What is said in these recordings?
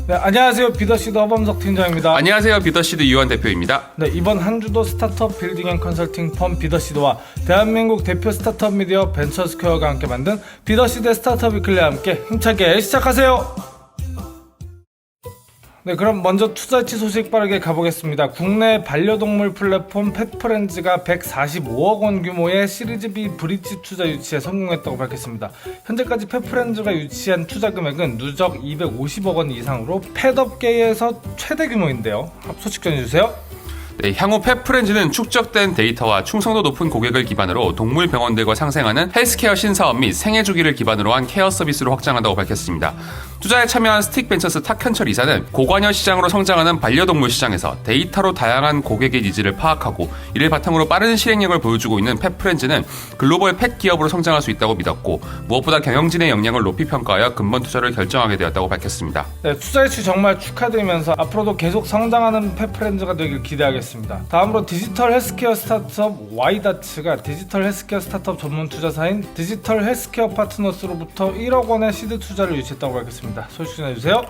네, 안녕하세요. 비더시드 허범석 팀장입니다. 안녕하세요. 비더시드 유한 대표입니다. 네, 이번 한 주도 스타트업 빌딩 앤 컨설팅 펌 비더시드와 대한민국 대표 스타트업 미디어 벤처스퀘어가 함께 만든 비더시드 스타트업 위클리와 함께 힘차게 시작하세요. 네, 그럼 먼저 투자치 소식 빠르게 가보겠습니다. 국내 반려동물 플랫폼 펫프렌즈가 145억 원 규모의 시리즈 B 브릿지 투자 유치에 성공했다고 밝혔습니다. 현재까지 펫프렌즈가 유치한 투자 금액은 누적 250억 원 이상으로 펫업계에서 최대 규모인데요. 소식 전해주세요. 네, 향후 펫프렌즈는 축적된 데이터와 충성도 높은 고객을 기반으로 동물 병원들과 상생하는 헬스케어 신사업 및 생애 주기를 기반으로 한 케어 서비스로 확장한다고 밝혔습니다. 투자에 참여한 스틱벤처스 탁현철 이사는 고관여 시장으로 성장하는 반려동물 시장에서 데이터로 다양한 고객의 니즈를 파악하고 이를 바탕으로 빠른 실행력을 보여주고 있는 펫프렌즈는 글로벌 펫 기업으로 성장할 수 있다고 믿었고 무엇보다 경영진의 역량을 높이 평가하여 근본 투자를 결정하게 되었다고 밝혔습니다. 네, 투자 유치 정말 축하드리면서 앞으로도 계속 성장하는 펫프렌즈가 되길 기대하겠습니다. 다음으로 디지털 헬스케어 스타트업 와이다츠가 디지털 헬스케어 스타트업 전문 투자사인 디지털 헬스케어 파트너스로부터 1억 원의 시드 투자를 유치했다고 밝혔습니다. 소식 전해주세요.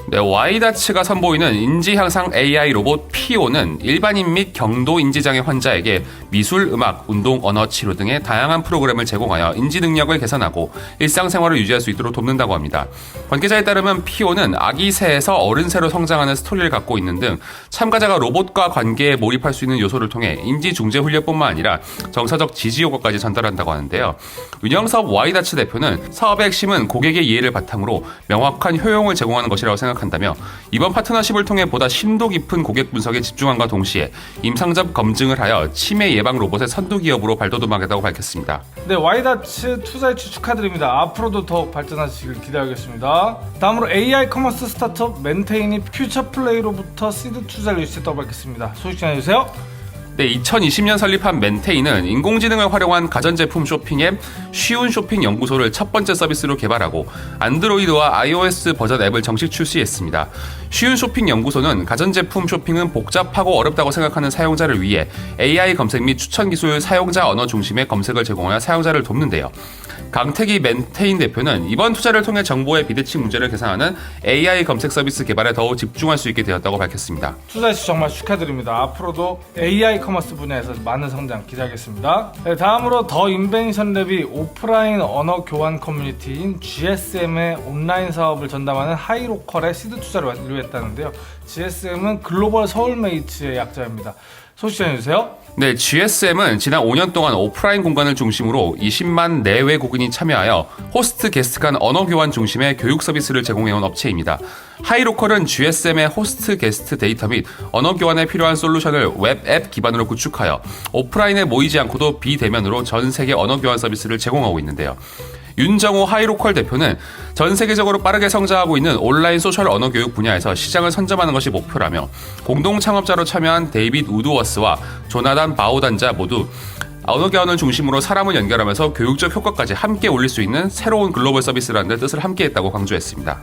네, 와이다츠가 선보이는 인지 향상 AI 로봇 피오는 일반인 및 경도 인지장애 환자에게 미술, 음악, 운동, 언어 치료 등의 다양한 프로그램을 제공하여 인지 능력을 개선하고 일상생활을 유지할 수 있도록 돕는다고 합니다. 관계자에 따르면 피오는 아기 새에서 어른 새로 성장하는 스토리를 갖고 있는 등 참가자가 로봇과 관계에 몰입할 수 있는 요소를 통해 인지 중재 훈련뿐만 아니라 정서적 지지 효과까지 전달한다고 하는데요. 운영사업 와이다츠 대표는 사업의 핵심은 고객의 이해를 바탕으로 명확한 효용을 제공하는 것이라고 생각한다며 이번 파트너십을 통해 보다 심도 깊은 고객 분석에 집중함과 동시에 임상적 검증을 하여 치매 예방 로봇의 선두 기업으로 발돋움하겠다고 밝혔습니다. 네, 와이다츠 투자 유치 축하드립니다. 앞으로도 더욱 발전하시길 기대하겠습니다. 다음으로 AI 커머스 스타트업 멘테인이 퓨처플레이로부터 시드 투자를 유치했다고 밝혔습니다. 소식 전해주세요. 네, 2020년 설립한 멘테인은 인공지능을 활용한 가전제품 쇼핑 앱 쉬운 쇼핑 연구소를 첫 번째 서비스로 개발하고 안드로이드와 iOS 버전 앱을 정식 출시했습니다. 쉬운 쇼핑 연구소는 가전제품 쇼핑은 복잡하고 어렵다고 생각하는 사용자를 위해 AI 검색 및 추천 기술 사용자 언어 중심의 검색을 제공하여 사용자를 돕는데요. 강태기 멘테인 대표는 이번 투자를 통해 정보의 비대칭 문제를 개선하는 AI 검색 서비스 개발에 더욱 집중할 수 있게 되었다고 밝혔습니다. 투자 유치 정말 축하드립니다. 앞으로도 AI 커머스 분야에서 많은 성장 기대하겠습니다. 네, 다음으로 더 인벤션 랩이 오프라인 언어 교환 커뮤니티인 GSM의 온라인 사업을 전담하는 하이로컬의 시드 투자를 완료했다는데요. GSM은 글로벌 서울메이츠의 약자입니다. 소식 전해주세요. 네, GSM은 지난 5년 동안 오프라인 공간을 중심으로 20만 내외 외국인이 참여하여 호스트 게스트 간 언어 교환 중심의 교육 서비스를 제공해온 업체입니다. 하이로컬은 GSM의 호스트 게스트 데이터 및 언어 교환에 필요한 솔루션을 웹 앱 기반으로 구축하여 오프라인에 모이지 않고도 비대면으로 전 세계 언어 교환 서비스를 제공하고 있는데요. 윤정호 하이로컬 대표는 전 세계적으로 빠르게 성장하고 있는 온라인 소셜 언어 교육 분야에서 시장을 선점하는 것이 목표라며 공동 창업자로 참여한 데이빗 우드워스와 조나단 바우단자 모두 언어 교환을 중심으로 사람을 연결하면서 교육적 효과까지 함께 올릴 수 있는 새로운 글로벌 서비스라는 데 뜻을 함께했다고 강조했습니다.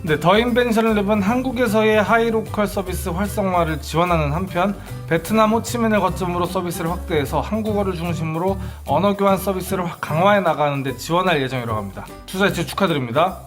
네, 더 인벤션 랩은 한국에서의 하이로컬 서비스 활성화를 지원하는 한편 베트남 호치민을 거점으로 서비스를 확대해서 한국어를 중심으로 언어 교환 서비스를 강화해 나가는 데 지원할 예정이라고 합니다. 투자 유치 축하드립니다.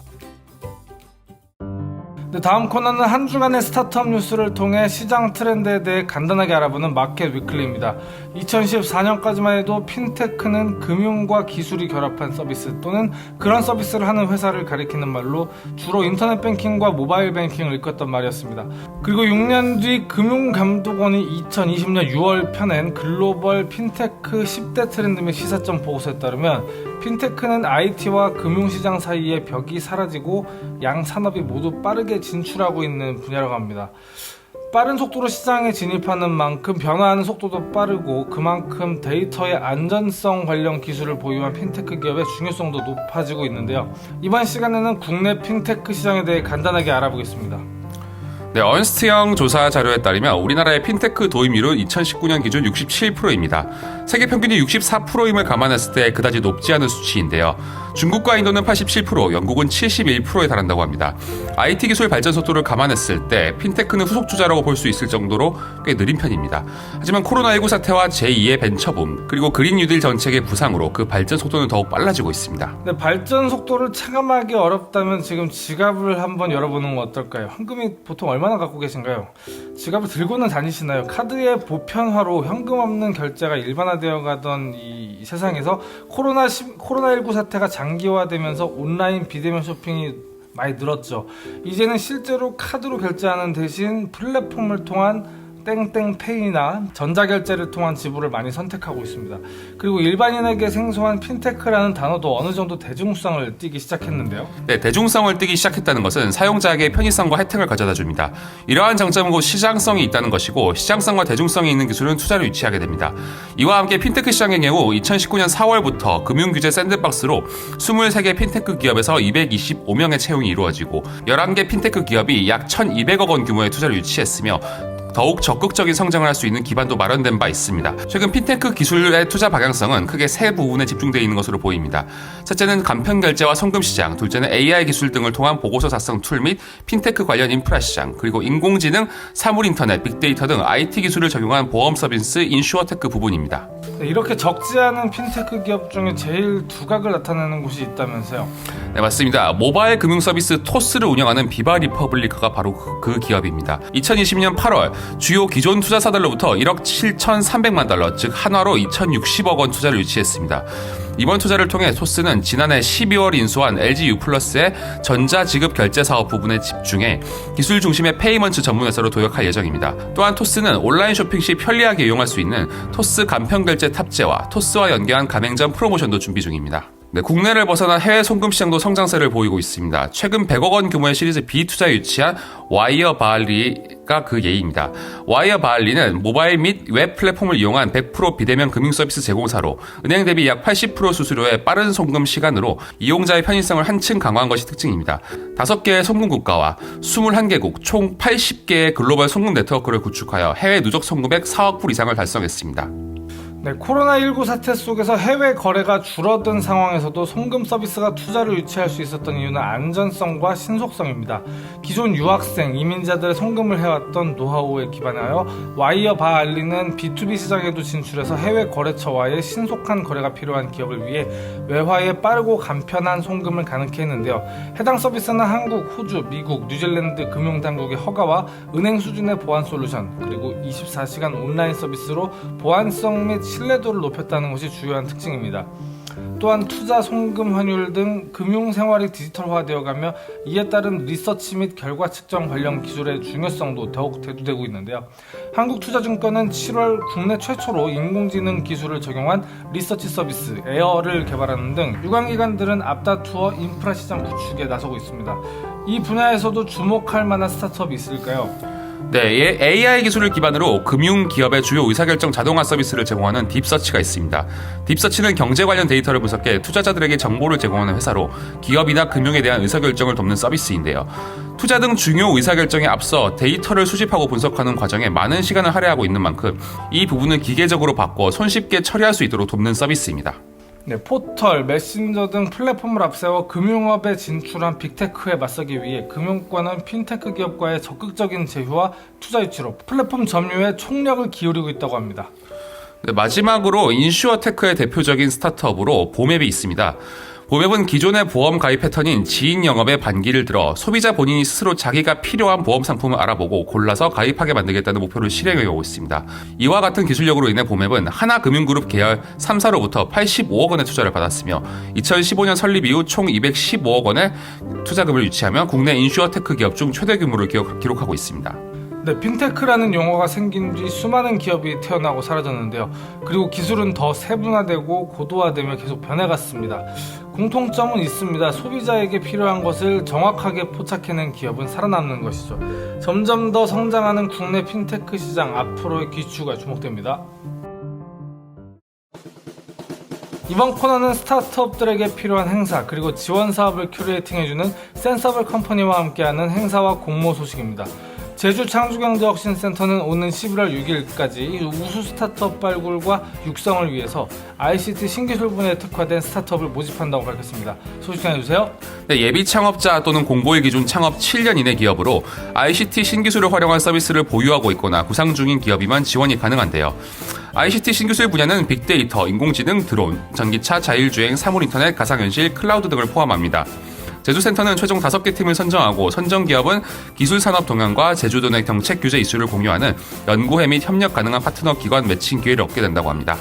네, 다음 코너는 한 주간의 스타트업 뉴스를 통해 시장 트렌드에 대해 간단하게 알아보는 마켓 위클리입니다. 2014년까지만 해도 핀테크는 금융과 기술이 결합한 서비스 또는 그런 서비스를 하는 회사를 가리키는 말로 주로 인터넷 뱅킹과 모바일 뱅킹을 일컫던 말이었습니다. 그리고 6년 뒤 금융감독원이 2020년 6월 펴낸 글로벌 핀테크 10대 트렌드 및 시사점 보고서에 따르면 핀테크는 IT와 금융시장 사이의 벽이 사라지고 양 산업이 모두 빠르게 진출하고 있는 분야라고 합니다. 빠른 속도로 시장에 진입하는 만큼 변화하는 속도도 빠르고 그만큼 데이터의 안전성 관련 기술을 보유한 핀테크 기업의 중요성도 높아지고 있는데요. 이번 시간에는 국내 핀테크 시장에 대해 간단하게 알아보겠습니다. 네, 언스트영 조사 자료에 따르면 우리나라의 핀테크 도입률은 2019년 기준 67%입니다. 세계 평균이 64%임을 감안했을 때 그다지 높지 않은 수치인데요. 중국과 인도는 87%, 영국은 71%에 달한다고 합니다. IT 기술 발전 속도를 감안했을 때 핀테크는 후속 투자라고 볼 수 있을 정도로 꽤 느린 편입니다. 하지만 코로나19 사태와 제2의 벤처붐, 그리고 그린 뉴딜 정책의 부상으로 그 발전 속도는 더욱 빨라지고 있습니다. 네, 발전 속도를 체감하기 어렵다면 지금 지갑을 한번 열어보는 건 어떨까요? 현금이 보통 얼마나 갖고 계신가요? 지갑을 들고는 다니시나요? 카드의 보편화로 현금 없는 결제가 일반화되어 가던 이 세상에서 코로나19 사태가 장기화되면서 온라인 비대면 쇼핑이 많이 늘었죠. 이제는 실제로 카드로 결제하는 대신 플랫폼을 통한 땡땡페이나 전자결제를 통한 지불을 많이 선택하고 있습니다. 그리고 일반인에게 생소한 핀테크라는 단어도 어느 정도 대중성을 띠기 시작했는데요. 네, 대중성을 띠기 시작했다는 것은 사용자에게 편의성과 혜택을 가져다 줍니다. 이러한 장점은 곧 시장성이 있다는 것이고, 시장성과 대중성이 있는 기술은 투자를 유치하게 됩니다. 이와 함께 핀테크 시장의 경우 2019년 4월부터 금융규제 샌드박스로 23개 핀테크 기업에서 225명의 채용이 이루어지고, 11개 핀테크 기업이 약 1,200억 원 규모의 투자를 유치했으며 더욱 적극적인 성장을 할 수 있는 기반도 마련된 바 있습니다. 최근 핀테크 기술의 투자 방향성은 크게 세 부분에 집중되어 있는 것으로 보입니다. 첫째는 간편 결제와 송금 시장, 둘째는 AI 기술 등을 통한 보고서 작성 툴 및 핀테크 관련 인프라 시장, 그리고 인공지능, 사물 인터넷, 빅데이터 등 IT 기술을 적용한 보험 서비스 인슈어테크 부분입니다. 네, 이렇게 적지 않은 핀테크 기업 중에 제일 두각을 나타내는 곳이 있다면서요? 네, 맞습니다. 모바일 금융 서비스 토스를 운영하는 비바 리퍼블리카가 바로 그 기업입니다. 2020년 8월 주요 기존 투자사들로부터 1억 7,300만 달러, 즉 한화로 2,060억 원 투자를 유치했습니다. 이번 투자를 통해 토스는 지난해 12월 인수한 LG유플러스의 전자지급 결제 사업 부분에 집중해 기술 중심의 페이먼트 전문 회사로 도약할 예정입니다. 또한 토스는 온라인 쇼핑 시 편리하게 이용할 수 있는 토스 간편 결제 탑재와 토스와 연계한 가맹점 프로모션도 준비 중입니다. 네, 국내를 벗어난 해외 송금 시장도 성장세를 보이고 있습니다. 최근 100억 원 규모의 시리즈 B 투자 유치한 와이어 바할리가 그 예입니다. 와이어 바할리는 모바일 및 웹 플랫폼을 이용한 100% 비대면 금융 서비스 제공사로 은행 대비 약 80% 수수료의 빠른 송금 시간으로 이용자의 편의성을 한층 강화한 것이 특징입니다. 5개의 송금 국가와 21개국 총 80개의 글로벌 송금 네트워크를 구축하여 해외 누적 송금액 4억 불 이상을 달성했습니다. 네, 코로나19 사태 속에서 해외 거래가 줄어든 상황에서도 송금 서비스가 투자를 유치할 수 있었던 이유는 안전성과 신속성입니다. 기존 유학생, 이민자들의 송금을 해왔던 노하우에 기반하여 와이어 바알리는 B2B 시장에도 진출해서 해외 거래처와의 신속한 거래가 필요한 기업을 위해 외화의 빠르고 간편한 송금을 가능케 했는데요. 해당 서비스는 한국, 호주, 미국, 뉴질랜드 금융당국의 허가와 은행 수준의 보안 솔루션, 그리고 24시간 온라인 서비스로 보안성 및 신뢰도를 높였다는 것이 주요한 특징입니다. 또한 투자, 송금, 환율 등 금융생활이 디지털화되어가며 이에 따른 리서치 및 결과 측정 관련 기술의 중요성도 더욱 대두되고 있는데요. 한국투자증권은 7월 국내 최초로 인공지능 기술을 적용한 리서치 서비스 에어를 개발하는 등 유관기관들은 앞다투어 인프라 시장 구축에 나서고 있습니다. 이 분야에서도 주목할 만한 스타트업이 있을까요? 네, AI 기술을 기반으로 금융기업의 주요 의사결정 자동화 서비스를 제공하는 딥서치가 있습니다. 딥서치는 경제 관련 데이터를 분석해 투자자들에게 정보를 제공하는 회사로 기업이나 금융에 대한 의사결정을 돕는 서비스인데요. 투자 등 중요 의사결정에 앞서 데이터를 수집하고 분석하는 과정에 많은 시간을 할애하고 있는 만큼 이 부분을 기계적으로 바꿔 손쉽게 처리할 수 있도록 돕는 서비스입니다. 네, 포털, 메신저 등 플랫폼을 앞세워 금융업에 진출한 빅테크에 맞서기 위해 금융권은 핀테크 기업과의 적극적인 제휴와 투자 유치로 플랫폼 점유에 총력을 기울이고 있다고 합니다. 네, 마지막으로 인슈어테크의 대표적인 스타트업으로 보맵이 있습니다. 보맵은 기존의 보험 가입 패턴인 지인 영업에 반기를 들어 소비자 본인이 스스로 자기가 필요한 보험 상품을 알아보고 골라서 가입하게 만들겠다는 목표를 실행해오고 있습니다. 이와 같은 기술력으로 인해 보맵은 하나금융그룹 계열 3사로부터 85억 원의 투자를 받았으며 2015년 설립 이후 총 215억 원의 투자금을 유치하며 국내 인슈어테크 기업 중 최대 규모를 기록하고 있습니다. 네, 핀테크라는 용어가 생긴 뒤 수많은 기업이 태어나고 사라졌는데요. 그리고 기술은 더 세분화되고 고도화되며 계속 변해갔습니다. 공통점은 있습니다. 소비자에게 필요한 것을 정확하게 포착해낸 기업은 살아남는 것이죠. 점점 더 성장하는 국내 핀테크 시장, 앞으로의 기추가 주목됩니다. 이번 코너는 스타트업들에게 필요한 행사 그리고 지원 사업을 큐레이팅해주는 센서블 컴퍼니와 함께하는 행사와 공모 소식입니다. 제주 창조경제혁신센터는 오는 11월 6일까지 우수 스타트업 발굴과 육성을 위해서 ICT 신기술 분야에 특화된 스타트업을 모집한다고 밝혔습니다. 소식 전해주세요. 네, 예비 창업자 또는 공고일 기준 창업 7년 이내 기업으로 ICT 신기술을 활용한 서비스를 보유하고 있거나 구상 중인 기업이면 지원이 가능한데요. ICT 신기술 분야는 빅데이터, 인공지능, 드론, 전기차, 자율주행, 사물인터넷, 가상현실, 클라우드 등을 포함합니다. 제주센터는 최종 5개 팀을 선정하고 선정 기업은 기술산업 동향과 제주도 내 정책 규제 이슈를 공유하는 연구회 및 협력 가능한 파트너 기관 매칭 기회를 얻게 된다고 합니다.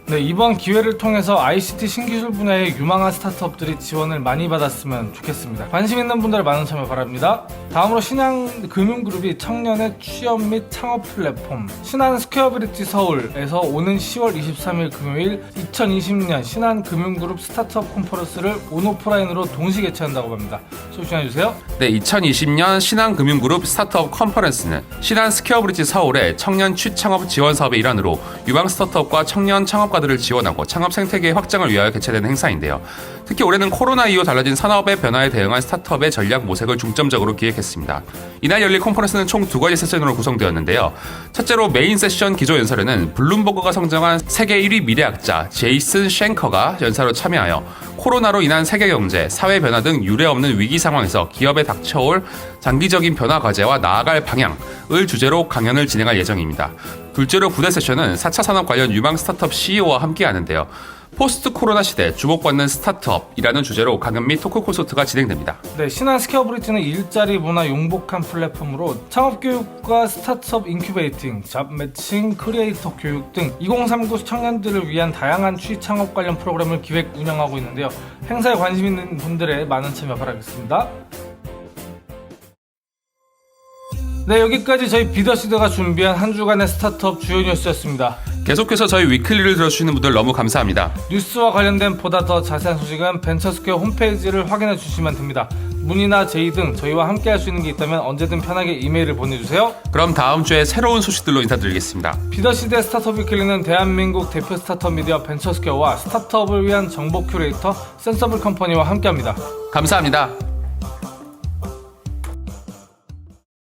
네, 이번 기회를 통해서 ICT 신기술 분야의 유망한 스타트업들이 지원을 많이 받았으면 좋겠습니다. 관심 있는 분들 많은 참여 바랍니다. 다음으로 신한금융그룹이 청년의 취업 및 창업 플랫폼 신한 스퀘어브릿지 서울에서 오는 10월 23일 금요일 2020년 신한금융그룹 스타트업 컨퍼런스를 온오프라인으로 동시 개최한다고 합니다. 소식 전해주세요. 네, 2020년 신한금융그룹 스타트업 컨퍼런스는 신한 스퀘어브릿지 서울의 청년 취창업 지원 사업의 일환으로 유망 스타트업과 청년 창업가들을 지원하고 창업 생태계 확장을 위하여 개최되는 행사인데요. 특히 올해는 코로나 이후 달라진 산업의 변화에 대응한 스타트업의 전략 모색을 중점적으로 기획했습니다. 이날 열릴 컨퍼런스는 총 2가지 세션으로 구성되었는데요. 첫째로 메인 세션 기조 연설에는 블룸버그가 선정한 세계 1위 미래학자 제이슨 쉔커가 연사로 참여하여 코로나로 인한 세계 경제, 사회 변화 등 유례없는 위기 상황에서 기업에 닥쳐올 장기적인 변화 과제와 나아갈 방향을 주제로 강연을 진행할 예정입니다. 둘째로 부대 세션은 4차 산업 관련 유망 스타트업 CEO와 함께 하는데요. 포스트 코로나 시대 주목받는 스타트업이라는 주제로 강연 및 토크 콘서트가 진행됩니다. 네, 신한 스퀘어브릿지는 일자리 문화 융복한 플랫폼으로 창업 교육과 스타트업 인큐베이팅, 잡 매칭, 크리에이터 교육 등 2039 청년들을 위한 다양한 취 창업 관련 프로그램을 기획 운영하고 있는데요. 행사에 관심 있는 분들의 많은 참여 바라겠습니다. 네, 여기까지 저희 비더시드가 준비한 한 주간의 스타트업 주요 뉴스였습니다. 계속해서 저희 위클리를 들어주시는 분들 너무 감사합니다. 뉴스와 관련된 보다 더 자세한 소식은 벤처스퀘어 홈페이지를 확인해 주시면 됩니다. 문의나 제의 등 저희와 함께 할 수 있는 게 있다면 언제든 편하게 이메일을 보내주세요. 그럼 다음 주에 새로운 소식들로 인사드리겠습니다. 비더시드의 스타트업 위클리는 대한민국 대표 스타트업 미디어 벤처스퀘어와 스타트업을 위한 정보 큐레이터 센서블 컴퍼니와 함께합니다. 감사합니다.